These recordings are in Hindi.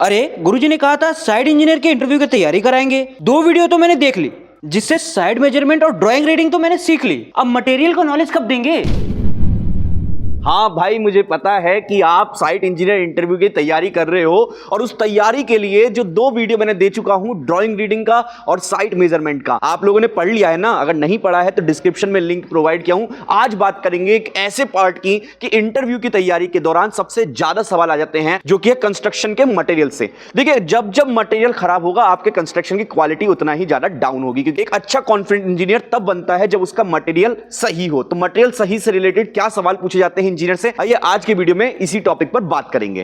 अरे गुरुजी ने कहा था साइट इंजीनियर के इंटरव्यू की तैयारी कराएंगे। 2 वीडियो तो मैंने देख ली, जिससे साइड मेजरमेंट और ड्राइंग रीडिंग तो मैंने सीख ली। अब मटेरियल का नॉलेज कब देंगे? हाँ भाई, मुझे पता है कि आप साइट इंजीनियर इंटरव्यू की तैयारी कर रहे हो और उस तैयारी के लिए जो 2 वीडियो मैंने दे चुका हूं, ड्राइंग रीडिंग का और साइट मेजरमेंट का, आप लोगों ने पढ़ लिया है ना? अगर नहीं पढ़ा है तो डिस्क्रिप्शन में लिंक प्रोवाइड किया हूं। आज बात करेंगे एक ऐसे पार्ट की कि इंटरव्यू की तैयारी के दौरान सबसे ज्यादा सवाल आ जाते हैं, जो कि है कंस्ट्रक्शन के मटेरियल से। देखिए, जब जब मटेरियल खराब होगा आपके कंस्ट्रक्शन की क्वालिटी उतना ही ज्यादा डाउन होगी, क्योंकि एक अच्छा कॉन्फिडेंट इंजीनियर तब बनता है जब उसका मटेरियल सही हो। तो मटेरियल सही से रिलेटेड क्या सवाल पूछे जाते हैं इंजीनियर से, आइए आज के वीडियो में इसी टॉपिक पर बात करेंगे।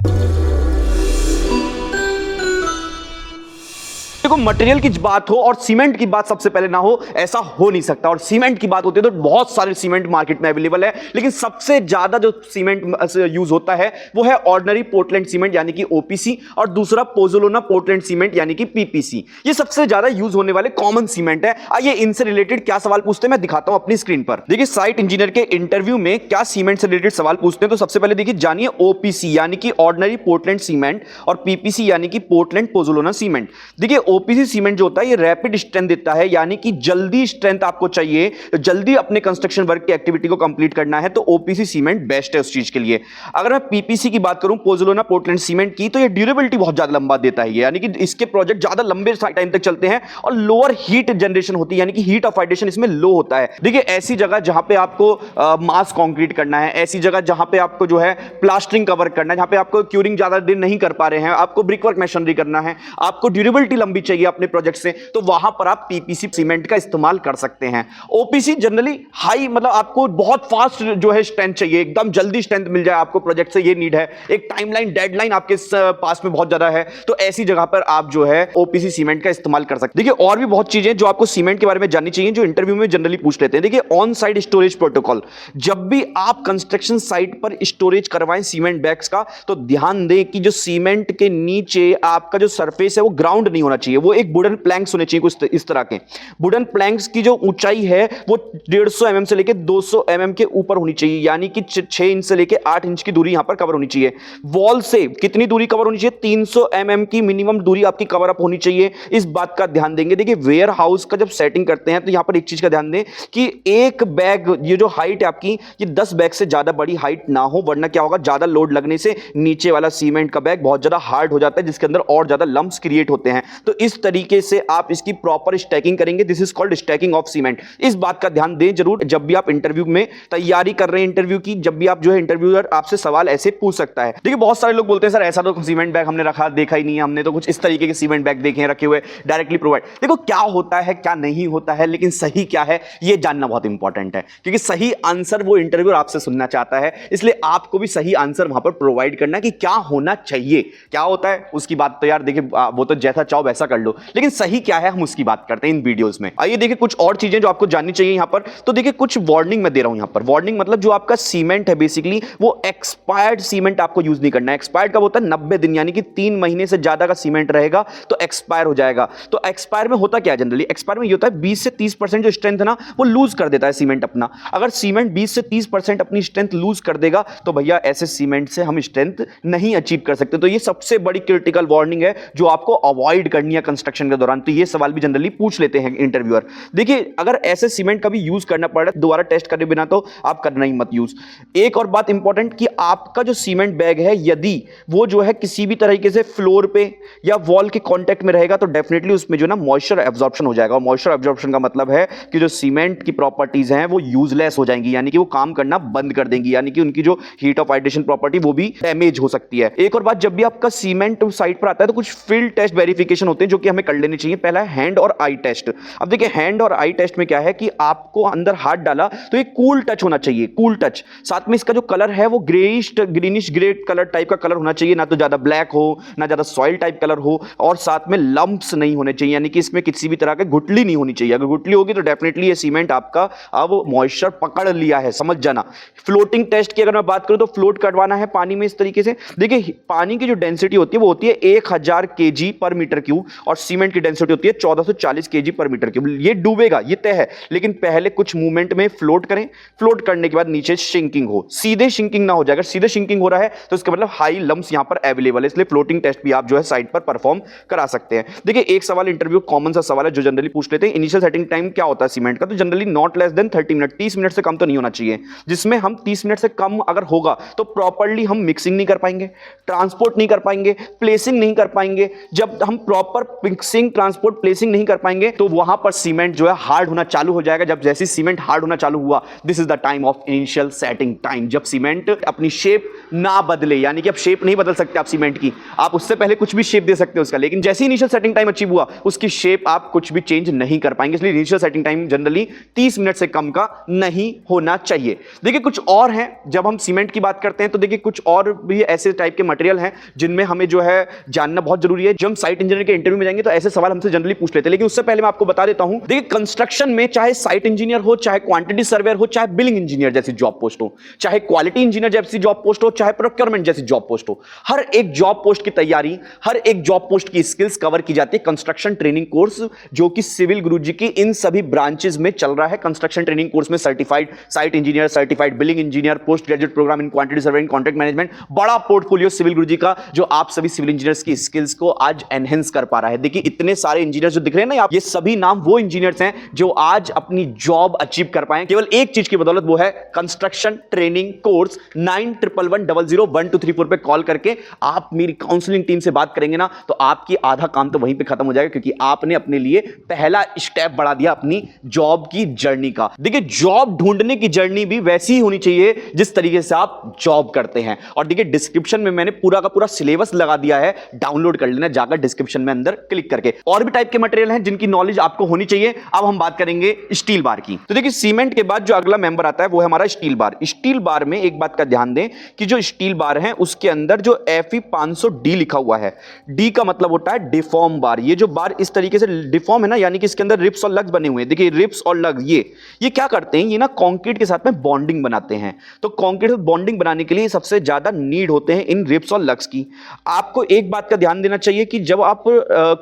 देखो, मटेरियल की बात हो और सीमेंट की बात सबसे पहले ना हो, ऐसा हो नहीं सकता। और सीमेंट की बात होती है तो बहुत सारे सीमेंट मार्केट में अवेलेबल है, लेकिन सबसे ज्यादा जो सीमेंट यूज होता है वो है ऑर्डिनरी पोर्टलैंड सीमेंट यानी कि ओपीसी, और दूसरा पोज़ोलाना पोर्टलैंड सीमेंट यानी कि पीपीसी। ये सबसे ज्यादा यूज होने वाले कॉमन सीमेंट है। आइए इनसे रिलेटेड क्या सवाल पूछते हैं मैं दिखाता हूं अपनी स्क्रीन पर। देखिए, साइट इंजीनियर के इंटरव्यू में क्या सीमेंट से रिलेटेड सवाल पूछते हैं, तो सबसे पहले देखिए जानिए ओपीसी यानी कि ऑर्डिनरी पोर्टलैंड सीमेंट और पीपीसी यानी कि पोर्टलैंड पोज़ोलाना सीमेंट। देखिए, ओपीसी सीमेंट जो होता है ये रैपिड स्ट्रेंथ देता है, यानी कि जल्दी स्ट्रेंथ आपको चाहिए, जल्दी अपने कंस्ट्रक्शन वर्क की एक्टिविटी को कंप्लीट करना है, तो ओपीसी सीमेंट बेस्ट है उस चीज के लिए। अगर मैं पीपीसी की बात करूं, पोज़ोलाना पोर्टलैंड सीमेंट की, तो ये ड्यूरेबिलिटी बहुत ज्यादा लंबा देता है, यानी कि इसके प्रोजेक्ट ज्यादा लंबे टाइम तक चलते हैं और लोअर हीट जनरेशन होती है, यानी कि हीट ऑफ हाइड्रेशन इसमें लो होता है। देखिए, ऐसी जगह जहां पे आपको मास कंक्रीट करना है, ऐसी जगह जहां पे आपको जो है प्लास्टरिंग कवर करना है, जहां पे आपको क्यूरिंग ज्यादा दिन नहीं कर पा रहे हैं, आपको ब्रिक वर्क मशीनरी करना है, आपको ड्यूरेबिलिटी लंबी चाहिए अपने प्रोजेक्ट से, तो वहां पर आप पीपीसी सीमेंट का इस्तेमाल कर सकते हैं। ओपीसी जनरली हाई, मतलब आपको बहुत फास्ट जो है स्ट्रेंथ चाहिए, एकदम जल्दी स्ट्रेंथ मिल जाए आपको प्रोजेक्ट से, ये नीड है। एक टाइमलाइन डेडलाइन आपके पास में बहुत ज्यादा है, तो ऐसी जगह पर आप जो है ओपीसी सीमेंट का इस्तेमाल कर सकते हैं। देखिए, और भी बहुत चीजें जो आपको सीमेंट के बारे में जाननी चाहिए, जो इंटरव्यू में जनरली पूछ लेते हैं। देखिए, ऑन साइट स्टोरेज प्रोटोकॉल, जब भी आप कंस्ट्रक्शन साइट पर स्टोरेज करवाएं सीमेंट बैग्स का, तो ध्यान दें कि जो सीमेंट के नीचे आपका जो सरफेस है वो ग्राउंड नहीं होना चाहिए, वो एक वुडन प्लैंक्स होने चाहिए कुछ इस तरह के। वुडन प्लैंक्स की जो ऊंचाई है वो 150 mm से लेके 200 mm के ऊपर होनी चाहिए, यानी कि 6 इंच से लेके 8 इंच की दूरी यहां पर कवर होनी चाहिए। वॉल से कितनी दूरी कवर होनी चाहिए? 300 mm की मिनिमम दूरी आपकी कवर अप होनी चाहिए, इस बात का ध्यान देंगे। देखिए, वेयर हाउस का जब सेटिंग करते हैं तो यहां पर एक चीज का ध्यान दें कि एक बैग, ये जो हाइट है आपकी, ये 10 बैग से ज्यादा बड़ी हाइट ना हो, वरना क्या होगा, ज्यादा लोड लगने से नीचे वाला सीमेंट का बैग बहुत ज्यादा हार्ड हो जाता है, जिसके अंदर और ज्यादा लम्प्स क्रिएट होते हैं। तो इस तरीके से आप इसकी प्रॉपर स्टैकिंग करेंगे, this is called stacking of cement. इस बात का ध्यान दें जरूर जब भी आप इंटरव्यू में तैयारी कर रहे हैं इंटरव्यू की, जब भी आप जो है इंटरव्यूअर आपसे सवाल ऐसे पूछ सकता है। देखिए, बहुत सारे लोग बोलते हैं सर ऐसा तो सीमेंट बैग हमने रखा देखा ही नहीं है, हमने तो कुछ इस तरीके के सीमेंट बैग देखे हैं रखे हुए डायरेक्टली प्रोवाइड। देखो, क्या होता है क्या नहीं होता है, लेकिन सही क्या है यह जानना बहुत इंपॉर्टेंट है, क्योंकि सही आंसर वो इंटरव्यूअर आपसे सुनना चाहता है, इसलिए आपको भी सही आंसर वहां पर प्रोवाइड करना है कि क्या होना चाहिए। क्या होता है उसकी बात तो यार देखिए, वो तो जैसा चाहो वैसा कर लो, लेकिन सही क्या है हम उसकी बात करते हैं इन वीडियोस में। आइए देखिए कुछ और चीजें जो आपको जाननी चाहिए यहां पर। तो देखिए, कुछ वार्निंग मैं दे रहा हूं यहां पर। वार्निंग मतलब जो आपका सीमेंट है बेसिकली वो एक्सपायर्ड सीमेंट आपको यूज नहीं करना है। एक्सपायर्ड कब होता है? 90 दिन, यानी कि 3 महीने से ज्यादा का सीमेंट रहेगा तो एक्सपायर हो जाएगा। तो एक्सपायर में होता क्या है जनरली? एक्सपायर में ये होता है 20 से 30% जो स्ट्रेंथ है ना वो लूज कर देता है सीमेंट अपना। अगर सीमेंट 20 से 30% अपनी स्ट्रेंथ लूज कर देगा तो भैया ऐसे सीमेंट से हम स्ट्रेंथ नहीं अचीव कर सकते। तो ये सबसे बड़ी क्रिटिकल वार्निंग है जो आपको अवॉइड करनी है कंस्ट्रक्शन के दौरान। तो ये सवाल भी जनरली पूछ लेते हैं इंटरव्यूअर। देखिए, अगर ऐसे सीमेंट का भी यूज करना पड़ रहा है दोबारा टेस्ट करे बिना, तो आप करना ही मत यूज। एक और बात इंपॉर्टेंट कि आपका जो सीमेंट बैग है यदि वो जो है किसी भी तरीके से फ्लोर पे या वॉल के कांटेक्ट में रहेगा तो डेफिनेटली उसमें जो ना मॉइस्चर एब्जॉर्प्शन हो जाएगा। और मॉइस्चर एब्जॉर्प्शन का मतलब है कि जो सीमेंट की प्रॉपर्टीज हैं वो यूजलेस हो जाएंगी, यानी कि वो काम करना बंद कर देंगी, यानी कि उनकी जो हीट ऑफ हाइड्रेशन प्रॉपर्टी वो भी डैमेज हो सकती है। एक और बात, जब भी आपका सीमेंट साइट पर आता है तो कुछ फील्ड टेस्ट वेरिफिकेशन होते हैं जो कि हमें कर लेने चाहिए। पहला है हैंड और आई टेस्ट। अब देखिए, हैंड और आई टेस्ट में क्या है कि आपको अंदर हाथ डाला तो एक कूल टच होना चाहिए, कूल टच। साथ में इसका जो कलर है वो ग्रीनिश ग्रे कलर टाइप का कलर होना चाहिए, ना तो ज्यादा ब्लैक हो ना ज्यादा सॉइल टाइप कलर हो, और साथ में लंप्स नहीं होने चाहिए, यानी कि इसमें किसी भी तरह की गुठली नहीं होनी चाहिए। अगर गुठली होगी तो डेफिनेटली ये सीमेंट आपका अब मॉइस्चर पकड़ लिया है, समझ जाना। फ्लोटिंग टेस्ट की अगर मैं बात करूं तो फ्लोट करवाना है पानी में इस तरीके से। देखिए, पानी की जो डेंसिटी होती है वो होती है 1000 kg पर मीटर क्यूब, और सीमेंट की डेंसिटी होती है 1440 केजी पर मीटर क्यूब। ये डूबेगा, ये तय है, लेकिन पहले कुछ मूवमेंट में फ्लोट करें, फ्लोट करने के बाद नीचे शिंकिंग हो, सीधे शिंकिंग ना हो जाए। अगर सीधे शिंकिंग हो रहा है तो इसका मतलब हाई लम्स यहां पर अवेलेबल है, इसलिए फ्लोटिंग टेस्ट भी आप जो है साइट पर परफॉर्म करा सकते हैं। देखिए एक सवाल इंटरव्यू कॉमन सा सवाल है जो जनरली पूछ लेते हैं, इनिशियल सेटिंग टाइम क्या होता है सीमेंट का, तो generally not less than 30 minute, 30 minute से कम तो नहीं होना चाहिए, जिसमें हम 30 मिनट से कम अगर होगा तो प्रॉपर्ली हम मिक्सिंग नहीं कर पाएंगे, ट्रांसपोर्ट नहीं कर पाएंगे, प्लेसिंग नहीं कर पाएंगे। जब हम प्रॉपर मिक्सिंग, ट्रांसपोर्ट, प्लेसिंग नहीं कर पाएंगे तो वहां पर सीमेंट जो है हार्ड होना चालू हो जाएगा। जब जैसे सीमेंट हार्ड होना चालू हुआ, this is the time of initial setting time, जब सीमेंट अपनी शेप ना बदले, यानी कि अब शेप नहीं बदल सकते आप सीमेंट की, आप उससे पहले कुछ भी शेप दे सकते हो उसका, लेकिन जैसे इनिशियल सेटिंग टाइम अचीव हुआ उसकी शेप आप कुछ भी चेंज नहीं कर पाएंगे। इसलिए initial setting time generally 30 minute से कम का नहीं होना चाहिए। देखिए कुछ और हैं, जब हम सीमेंट की बात करते हैं तो देखिए कुछ और भी ऐसे टाइप के मटेरियल हैं जिनमें हमें जो है जानना बहुत जरूरी है। जब हम साइट इंजीनियर के इंटरव्यू में जाएंगे तो ऐसे सवाल हमसे जनरली पूछ लेते हैं, लेकिन उससे पहले मैं आपको बता देता हूं, देखिए कंस्ट्रक्शन में चाहे साइट इंजीनियर हो, चाहे क्वांटिटी सर्वेयर हो, चाहे बिलिंग इंजीनियर जैसी जॉब पोस्ट हो, चाहे क्वालिटी इंजीनियर जैसी जॉब पोस्ट हो, चाहे प्रोक्योरमेंट जैसी जॉब पोस्ट हो, हर एक जॉब पोस्ट की तैयारी, हर एक जॉब पोस्ट की स्किल्स कवर की जाती है कंस्ट्रक्शन ट्रेनिंग कोर्स, जो कि सिविल गुरुजी की इन सभी ब्रांचेस में चल रहा है। कंस्ट्रक्शन ट्रेनिंग कोर्स में certified site engineer, certified billing engineer, post graduate program in quantity surveying, contract management, बड़ा पोर्टफोलियो सिविल गुरुजी का, जो आप सभी सिविल इंजीनियर्स की स्किल्स को आज एनहेंस कर पा रहा है। देखिए इतने सारे इंजीनियर्स जो दिख रहे हैं ना, ये सभी नाम वो इंजीनियर्स हैं जो आज अपनी जॉब अचीव कर पाए केवल एक चीज की बदौलत, वो है कंस्ट्रक्शन ट्रेनिंग कोर्स। 9111001234 पे कॉल करके आप मेरी काउंसलिंग टीम से बात करेंगे ना, तो आपकी आधा काम तो वहीं पे खत्म हो जाएगा, क्योंकि आपने अपने लिए पहला स्टेप बढ़ा दिया अपनी जॉब की जर्नी का। देखिए जॉब ढूंढने की जर्नी भी वैसी ही होनी चाहिए जिस तरीके से आप जॉब करते हैं। और देखिए डिस्क्रिप्शन में मैंने पूरा का पूरा सिलेबस लगा दिया है, डाउनलोड कर लेना जाकर डिस्क्रिप्शन में अंदर क्लिक करके। और भी टाइप के मटेरियल हैं जिनकी नॉलेज आपको होनी चाहिए। अब हम बात करेंगे स्टील बार की। तो देखिए सीमेंट के बाद जो अगला मेंबर आता है वो है हमारा स्टील बार। स्टील बार में एक बात का ध्यान दें कि जो स्टील बार है उसके अंदर जो FE 500D लिखा हुआ है, डी का मतलब होता है डिफॉर्म बार। ये जो बार इस तरीके से डिफॉर्म है ना, यानी कि इसके अंदर रिप्स और लग्स बने हुए हैं। देखिए रिप्स और लग ये क्या करते हैं, ये ना कंक्रीट के साथ में बॉन्डिंग बनाते हैं। तो कंक्रीट में बॉन्डिंग बनाने के लिए सबसे ज्यादा नीड होते हैं इन रिप्स और लग्स की। आपको एक बात का ध्यान देना चाहिए कि जब आप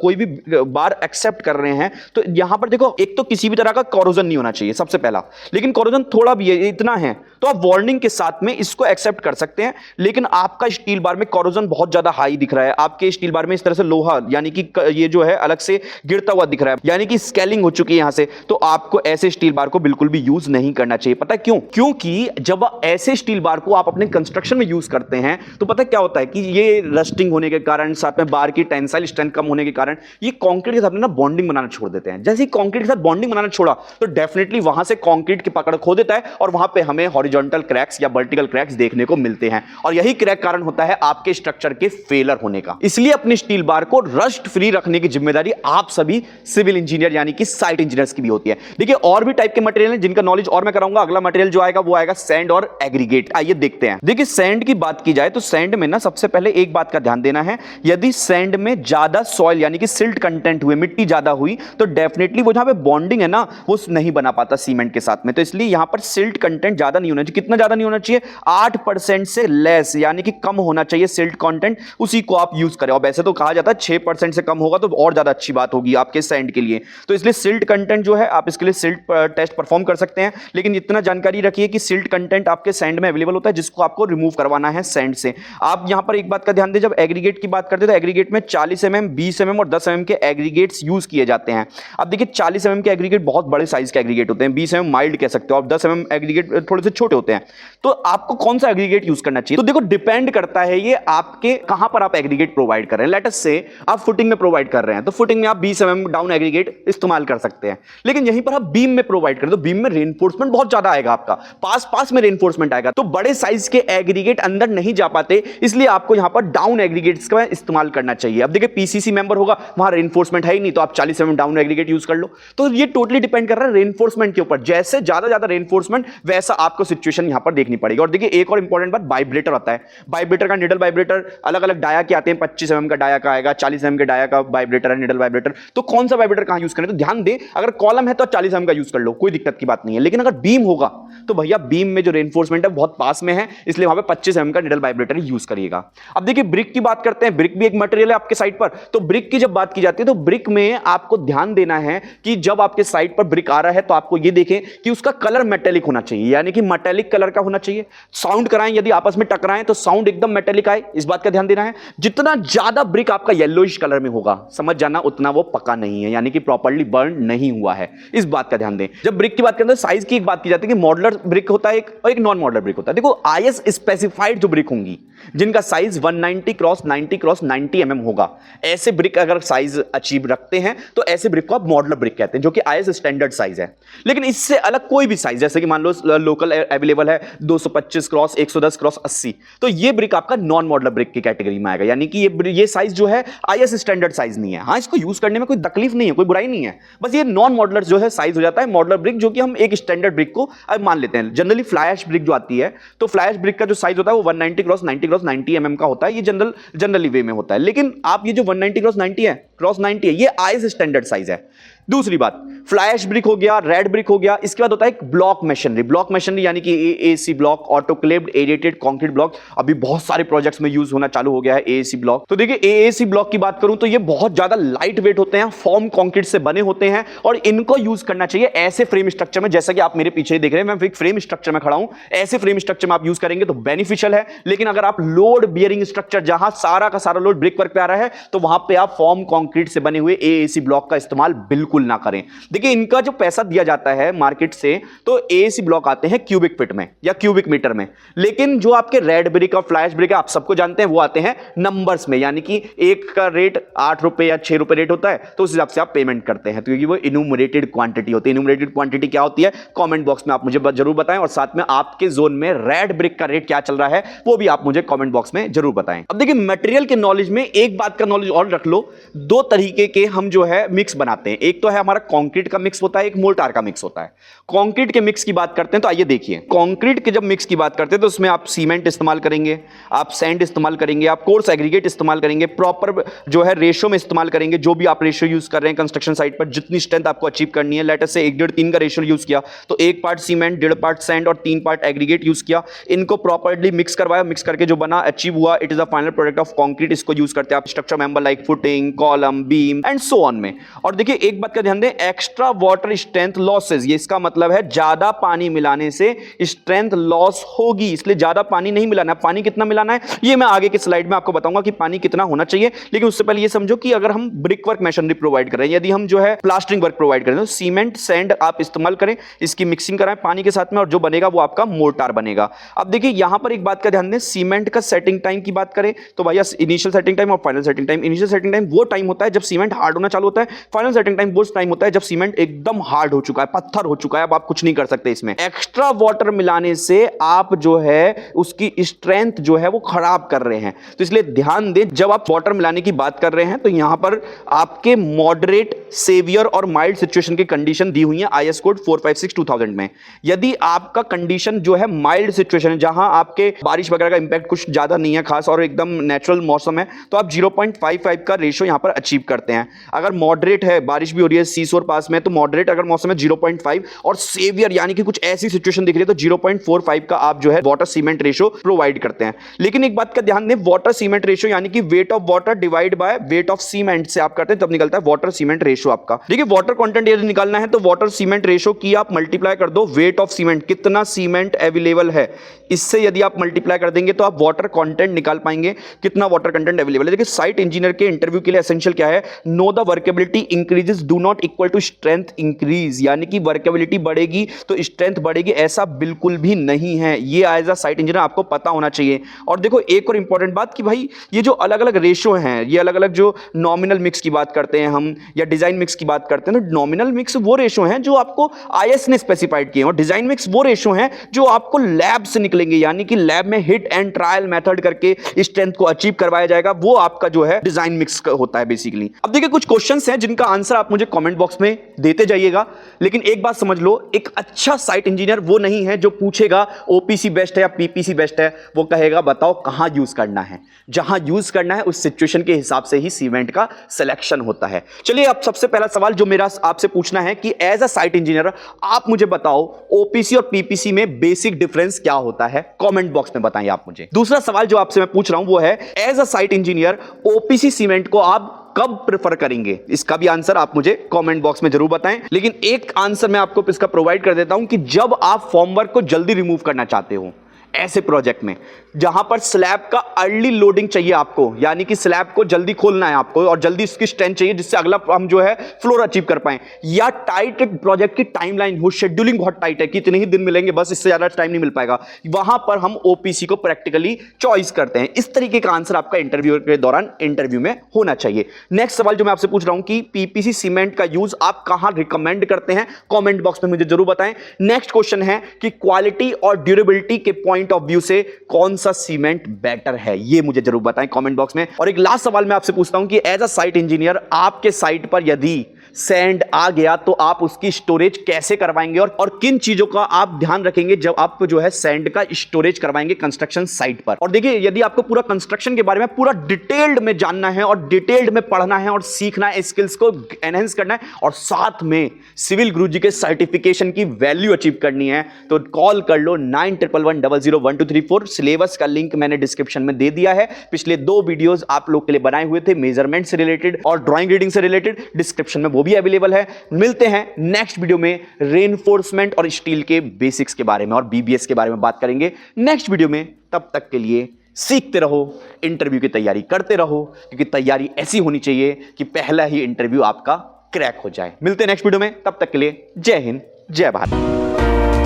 कोई भी बार एक्सेप्ट कर रहे हैं तो यहां पर देखो, एक तो किसी भी तरह का कोरोजन नहीं होना चाहिए सबसे पहला, लेकिन कोरोजन थोड़ा भी है, इतना है तो आप वार्निंग के साथ में इसको एक्सेप्ट कर सकते हैं। लेकिन आपका स्टील बार में कोरोजन बहुत ज्यादा हाई दिख रहा है, आपके स्टील बार में इस तरह से लोहा यानी कि ये जो है अलग से गिरता हुआ दिख रहा है, यानी कि स्केलिंग हो चुकी है यहां से, तो आपको ऐसे स्टील बार को बिल्कुल भी यूज नहीं करना चाहिए। पता है क्यों? क्योंकि जब ऐसे स्टील बार को आप अपने कंस्ट्रक्शन में यूज करते हैं तो पता क्या होता है कि ये रस्टिंग होने के कारण, साथ में बार की टेंसाइल स्ट्रेंथ कम होने के कारण ये कंक्रीट के साथ ना बॉन्डिंग बनाना छोड़ देते हैं। जैसे ही कंक्रीट के साथ बॉन्डिंग बनाना छोड़ा तो डेफिनेटली वहां से कंक्रीट की पकड़ खो देता है और वहां पे हमें हॉरिजॉन्टल क्रैक्स या वर्टिकल क्रैक्स देखने को मिलते हैं, और यही क्रैक कारण होता है आपके स्ट्रक्चर के फेलर होने का। इसलिए अपने स्टील बार को रस्ट फ्री रखने की जिम्मेदारी आप सभी सिविल इंजीनियर यानी कि साइट इंजीनियर्स की भी होती है। देखिए और भी टाइप के मटेरियल हैं जिनका नॉलेज और मैं कराऊंगा। अगला मटेरियल जो आएगा वो आएगा सैंड और एग्रीगेट। आइए देखते हैं। देखिए सैंड की बात की जाए तो सैंड में ना सबसे पहले एक बात का ध्यान देना है, यदि सैंड में ज्यादा सॉइल यानी कि सिल्ट कंटेंट हुए, मिट्टी ज्यादा हुई, तो डेफिनेटली वो जहां पे बॉन्डिंग है ना वो नहीं बना पाता सीमेंट के साथ में। तो इसलिए यहां पर सिल्ट कंटेंट ज्यादा नहीं होना चाहिए। कितना ज्यादा नहीं होना चाहिए? 8% से लेस, यानी कि कम होना चाहिए सिल्ट कंटेंट, उसी को आप यूज करें। और वैसे तो कहा जाता है 6% से कम होगा तो और ज्यादा अच्छी बात होगी आपके सैंड के लिए। तो इसलिए सिल्ट कंटेंट जो है आप इसके लिए सिल्ट टेस्ट परफॉर्म कर सकते हैं, लेकिन इतना जानकारी रखिए कि सिल्ट कंटेंट आपके सैंड में अवेलेबल होता है जिसको आपको रिमूव करवाना है सैंड से। आप यहां पर एक बात का ध्यान दें, जब एग्रीगेट की बात करते हैं तो एग्रीगेट में 40 mm, 20 mm और 10 mm के एग्रीगेट्स यूज किए जाते हैं। अब देखिए 40 mm के एग्रीगेट बहुत बड़े साइज के एग्रीगेट होते हैं, 20 mm माइल्ड कह सकते हो, और 10 mm एग्रीगेट थोड़े से छोटे होते हैं। तो आपको कौन सा एग्रीगेट यूज करना चाहिए? तो देखो डिपेंड करता है ये आपके कहां पर आप एग्रीगेट प्रोवाइड कर रहे हैं। लेट अस से आप फुटिंग में प्रोवाइड कर रहे हैं तो फुटिंग में आप 20 mm डाउन एग्रीगेट इस्तेमाल कर सकते हैं, लेकिन यहीं पर आप बीम में प्रोवाइड करें तो बीम में रेनफोर्समेंट बहुत ज्यादा आएगा, आपका पास में रेनफोर्समेंट आएगा, तो बड़े साइज के एग्रीगेट अंदर नहीं जा पाते, इसलिए आपको यहां पर डाउन एग्रीगेट्स का इस्तेमाल करना चाहिए। अब देखिए पीसीसी मेंबर होगा, वहां रेनफोर्समेंट है ही नहीं, तो आप 40 mm डाउन एग्रीगेट यूज कर लो। तो ये टोटली डिपेंड कर रहा है रेनफोर्समेंट के ऊपर, जैसे ज्यादा रेनफोर्समेंट वैसा आपको सिचुएशन यहां पर देखनी पड़ेगी। और देखिए एक और इंपॉर्टेंट बात, वाइब्रेटर होता है। वाइब्रेटर का निडल वाइब्रेटर अलग अलग डाया के आते हैं, 25 mm का डाया का आएगा, 40 mm के डाया का वाइब्रेटर है, निडल वाइब्रेटर। तो कौन सा वाइब्रेटर कहां यूज करें? तो ध्यान दें, अगर कॉलम है तो 40 mm का यूज कर लो, कोई दिक्कत की बात नहीं है, लेकिन अगर बीम होगा तो भैया बीम में जो रेनफोर्समेंट है बहुत पास में है, इसलिए वहां पे 25 mm का निडल वाइब्रेटर यूज करिएगा। अब देखिए ब्रिक की बात करते हैं, ब्रिक भी एक मटेरियल है आपके साइट पर। तो ब्रिक ब्रिक की जब बात की जाती है तो ब्रिक में आपको ध्यान देना है कि जब आपके साइड पर ब्रिक आ रहा है तो आपको यह देखें कि उसका कलर मेटेलिक होना चाहिए, यानी कि मेटेलिक कलर का होना चाहिए। साउंड कराएं, यदि आपस में टकराएं तो साउंड एकदम मेटेलिक आए, इस बात का ध्यान देना है। जितना ज्यादा ब्रिक आपका येलोइश कलर में होगा, समझ जाना उतना वो पका नहीं है, यानी कि प्रॉपर्ली बर्न नहीं हुआ है, इस बात का ध्यान दें। जब ब्रिक की बात करते हैं साइज की एक बात की जाती है कि मॉडुलर ब्रिक होता है एक, और एक नॉन मॉडुलर ब्रिक होता है। देखो आईएस स्पेसिफाइड जो ब्रिक होंगी जिनका साइज 190 क्रॉस 90 क्रॉस 90 mm होगा, ऐसे ब्रिक अगर साइज अचीव रखते हैं तो ऐसे ब्रिक को आप मॉडुलर ब्रिक कहते हैं, जो कि आईएस स्टैंडर्ड साइज है। लेकिन इससे अलग कोई भी साइज, जैसे कि मान लो लोकल अवेलेबल है 225 क्रॉस 110 क्रॉस 80, तो ये ब्रिक आपका नॉन मॉडुलर ब्रिक की कैटेगरी में आएगा, यानी कि ये साइज जो है आईएस स्टैंडर्ड साइज नहीं है। हाँ, इसको यूज करने में कोई तकलीफ नहीं है, कोई बुराई नहीं है, बस ये नॉन मॉडुलर जो है साइज हो जाता है। मॉडुलर ब्रिक जो कि हम एक स्टैंडर्ड ब्रिक को अब मान लेते हैं। जनरली फ्लाई ऐश ब्रिक जो आती है, तो फ्लाई ऐश ब्रिक का जो साइज होता है वो 190 क्रॉस 90 mm का होता है, ये जनरली वे में होता है। लेकिन आप ये जो 190 क्रॉस 90 है ये आईएस स्टैंडर्ड साइज है। दूसरी बात, फ्लाई ऐश ब्रिक हो गया, रेड ब्रिक हो गया, इसके बाद होता है एक ब्लॉक मशीनरी। ब्लॉक मशीनरी यानी कि AAC block, autoclaved aerated concrete block, अभी बहुत सारे प्रोजेक्ट्स में यूज होना चालू हो गया है एएसी ब्लॉक। तो देखिए एएसी ब्लॉक की बात करूं तो ये बहुत ज्यादा लाइट वेट होते हैं, फॉर्म कंक्रीट से बने होते हैं, और इनको यूज करना चाहिए ऐसे फ्रेम स्ट्रक्चर में, जैसा कि आप मेरे पीछे देख रहे हैं, मैं एक फ्रेम स्ट्रक्चर में खड़ा हूं, ऐसे फ्रेम स्ट्रक्चर में आप यूज करेंगे तो बेनिफिशियल है। लेकिन अगर आप लोड बियरिंग स्ट्रक्चर, जहां सारा का सारा लोड ब्रिक वर्क पे आ रहा है, तो वहां पे आप फॉर्म कंक्रीट से बने हुए एएसी ब्लॉक का इस्तेमाल बिल्कुल ना करें। देखिए इनका जो पैसा दिया जाता है मार्केट से, तो एएसी ब्लॉक आते हैं क्यूबिक फीट में या क्यूबिक मीटर में, लेकिन जो आपके रेड ब्रिक और फ्लाई ऐश ब्रिक आप सबको जानते हैं वो आते हैं नंबर्स में, यानी कि एक का रेट 8 रुपए या 6 रुपए रेट होता है, तो उस हिसाब से आप पेमेंट करते हैं, क्योंकि वो इन्यूमरेटेड क्वांटिटी होती है। इन्यूमरेटेड क्वांटिटी क्या होती है, कमेंट बॉक्स में आप मुझे जरूर बताएं, और साथ में आपके जोन में रेड ब्रिक का रेट क्या चल रहा है वो भी आप मुझे कमेंट बॉक्स में जरूर बताएं। अब देखिए मटेरियल के नॉलेज में एक बात का नॉलेज और रख लो, दो तरीके के हम जो है मिक्स बनाते हैं। एक तो है हमारा कंक्रीट का मिक्स होता है, एक मोर्टार का मिक्स होता है। कंक्रीट के मिक्स की बात करते हैं तो आइए देखिए, कंक्रीट के जब मिक्स की बात करते हैं तो उसमें आप सीमेंट इस्तेमाल करेंगे, आप सैंड इस्तेमाल करेंगे, आप कोर्स एग्रीगेट इस्तेमाल करेंगे, प्रॉपर जो है रेशो में इस्तेमाल करेंगे, जो भी आप रेशो यूज कर रहे हैं कंस्ट्रक्शन साइट पर, जितनी स्ट्रेंथ आपको अचीव करनी है। लेटर से 1.5-3 का रेशो यूज किया तो 1 पार्ट सीमेंट, 1.5 पार्ट सैंड और 3 पार्ट एग्रीगेट यूज किया, इनको प्रॉपर्ली मिक्स करवाया, मिक्स करके जो बना अचीव हुआ, it is the final product of concrete. इसको यूज करते हैं आप structure member like footing, column, beam and so on में। और देखिए एक बात का ध्यान दें, एक्स्ट्रा वाटर स्ट्रेंथ लॉसेस, ये इसका मतलब है ज्यादा पानी मिलाने से स्ट्रेंथ लॉस होगी, इसलिए ज्यादा पानी नहीं मिलाना है। पानी कितना मिलाना है ये मैं आगे की स्लाइड में आपको बताऊंगा कि पानी कितना होना चाहिए। लेकिन उससे पहले ये समझो कि अगर हम ब्रिक वर्क मशीनरी प्रोवाइड कर रहे हैं, यदि हम जो है प्लास्टरिंग वर्क प्रोवाइड कर रहे हैं, तो सीमेंट सैंड आप इस्तेमाल करें, इसकी मिक्सिंग कराएं पानी के साथ में, और जो बनेगा वो आपका मोर्टार बनेगा। अब देखिए यहां पर एक बात का ध्यान दें, सीमेंट का सेटिंग टाइम की बात करें तो भैया इनिशियल सेटिंग टाइम और final setting time. Initial setting time वो टाइम होता है जब सीमेंट हार्ड होना चालू होता है, फाइनल सेटिंग टाइम वो टाइम होता है जब सीमेंट एकदम हार्ड हो चुका है, पत्थर हो चुका है, अब आप कुछ नहीं कर सकते इसमें। एक्स्ट्रा वाटर मिलाने से आप जो है उसकी स्ट्रेंथ जो है वो खराब कर रहे हैं, तो इसलिए ध्यान दें जब आप वाटर मिलाने की बात कर रहे हैं तो यहां पर आपके मॉडरेट, सेवियर और माइल्ड सिचुएशन की कंडीशन दी हुई है आईएस कोड 456/2000 में। यदि आपका कंडीशन जो है माइल्ड सिचुएशन है, जहां आपके बारिश वगैरह का इंपैक्ट कुछ ज्यादा नहीं है खास और एकदम नेचुरल मौसम है, तो आप 0.55 का रेशो यहां पर अचीव करते हैं। अगर मॉडरेट है, बारिश भी हो रही है, सीसोर पास में, तो मॉडरेट अगर मौसम है 0.5, और सेवियर यानी कि कुछ ऐसी सिचुएशन दिख रही है तो 0.45 का आप जो है वाटर सीमेंट रेशो प्रोवाइड करते हैं। लेकिन एक बात का ध्यान दें, वाटर सीमेंट रेशो यानी कि weight of water divide by weight of cement से आप करते हैं, तब निकलता है वाटर सीमेंट रेशो आपका। देखिए वाटर कंटेंट यदि निकालना है तो वाटर सीमेंट रेशो की आप मल्टीप्लाई कर दो वेट ऑफ सीमेंट, कितना सीमेंट अवेलेबल है, इससे यदि आप मल्टीप्लाई कर देंगे तो आप वाटर कंटेंट निकाल पाएंगे, कितना वाटर कंटेंट अवेलेबल है। देखिए साइट इंजीनियर के इंटरव्यू के लिए एसेंशियल क्या है, no the workability increases do not equal to strength increase, यानी कि वर्केबिलिटी बढ़ेगी तो स्ट्रेंथ बढ़ेगी, ऐसा बिल्कुल भी नहीं है। ये एज अ साइट इंजीनियर आपको पता होना चाहिए। और देखो एक और इंपॉर्टेंट बात कि भाई ये जो अलग अलग रेशो हैं, ये अलग अलग जो नॉमिनल मिक्स की बात करते हैं हम या डिजाइन मिक्स की बात करते हैं, तो नॉमिनल मिक्स वो रेशो हैं जो आपको आईएस ने स्पेसिफाइड किए हैं, और डिजाइन मिक्स वो रेशो हैं जो आपको लैब से निकलेंगे, यानी कि लैब में हिट एंड ट्रायल मेथड करके स्ट्रेंथ को अचीव करवाया जाएगा, वो आपका जो है डिजाइन मिक्स होता है बेसिकली। अब देखिए कुछ क्वेश्चंस हैं जिनका आंसर आप मुझे कमेंट बॉक्स में देते जाइएगा, लेकिन एक बात समझ लो, एक अच्छा साइट इंजीनियर वो नहीं है जो पूछेगा ओपीसी बेस्ट है या पीपीसी बेस्ट है, वो कहेगा बताओ कहां यूज करना है, जहां यूज करना है उस सिचुएशन के हिसाब से ही सीमेंट का सिलेक्शन होता है। चलिए अब सबसे पहला सवाल जो मेरा आपसे पूछना है कि एज अ साइट इंजीनियर आप मुझे बताओ ओपीसी और पीपीसी में बेसिक डिफरेंस क्या होता है, कमेंट बॉक्स में बताइए आप मुझे। दूसरा सवाल जो आपसे मैं पूछ रहा हूं वो है as a site engineer OPC cement को आप कब प्रेफर करेंगे, इसका भी आंसर आप मुझे कमेंट बॉक्स में जरूर बताएं। लेकिन एक आंसर मैं आपको इसका प्रोवाइड कर देता हूं कि जब आप फॉर्मवर्क को जल्दी रिमूव करना चाहते हो, ऐसे प्रोजेक्ट में जहां पर स्लैब का अर्ली लोडिंग चाहिए आपको, यानी कि स्लैब को जल्दी खोलना है आपको और जल्दी इसकी स्ट्रेंथ चाहिए जिससे अगला हम जो है फ्लोर अचीव कर पाए, या टाइट प्रोजेक्ट की टाइमलाइन हो, शेड्यूलिंग बहुत टाइट है कि इतने ही दिन मिलेंगे बस, इससे ज्यादा टाइम नहीं मिल पाएगा, वहां पर हम ओपीसी को प्रैक्टिकली चॉइस करते हैं। इस तरीके का आंसर आपका इंटरव्यू के दौरान इंटरव्यू में होना चाहिए। नेक्स्ट सवाल जो मैं आपसे पूछ रहा हूं कि पीपीसी सीमेंट का यूज आप कहां रिकमेंड करते हैं, कमेंट बॉक्स में मुझे जरूर बताएं। नेक्स्ट क्वेश्चन है कि क्वालिटी और ड्यूरेबिलिटी के पॉइंट ऑफ व्यू से कौन सा सीमेंट बेटर है, ये मुझे जरूर बताएं कमेंट बॉक्स में। और एक लास्ट सवाल मैं आपसे पूछता हूं कि एज अ साइट इंजीनियर आपके साइट पर यदि सैंड आ गया तो आप उसकी स्टोरेज कैसे करवाएंगे और किन चीजों का आप ध्यान रखेंगे जब आप जो है सैंड का स्टोरेज करवाएंगे कंस्ट्रक्शन साइट पर। और देखिए, यदि आपको पूरा कंस्ट्रक्शन के बारे में पूरा डिटेल्ड में जानना है और डिटेल्ड में पढ़ना है और सीखना है, स्किल्स को एनहेंस करना है और साथ में सिविल गुरुजी के सर्टिफिकेशन की वैल्यू अचीव करनी है, तो कॉल कर लो 9111001234। सिलेबस का लिंक मैंने डिस्क्रिप्शन में दे दिया है। पिछले 2 वीडियोस आप लोग के लिए बनाए हुए थे मेजरमेंट से रिलेटेड और ड्राइंग रीडिंग से रिलेटेड, डिस्क्रिप्शन में वो भी अवेलेबल है। मिलते हैं नेक्स्ट वीडियो में, रेनफोर्समेंट और स्टील के बेसिक्स के बारे में और बीबीएस के बारे में बात करेंगे नेक्स्ट वीडियो में। तब तक के लिए सीखते रहो, इंटरव्यू की तैयारी करते रहो, क्योंकि तैयारी ऐसी होनी चाहिए कि पहला ही इंटरव्यू आपका क्रैक हो जाए। मिलते हैं नेक्स्ट वीडियो में, तब तक के लिए जय हिंद, जय भारत।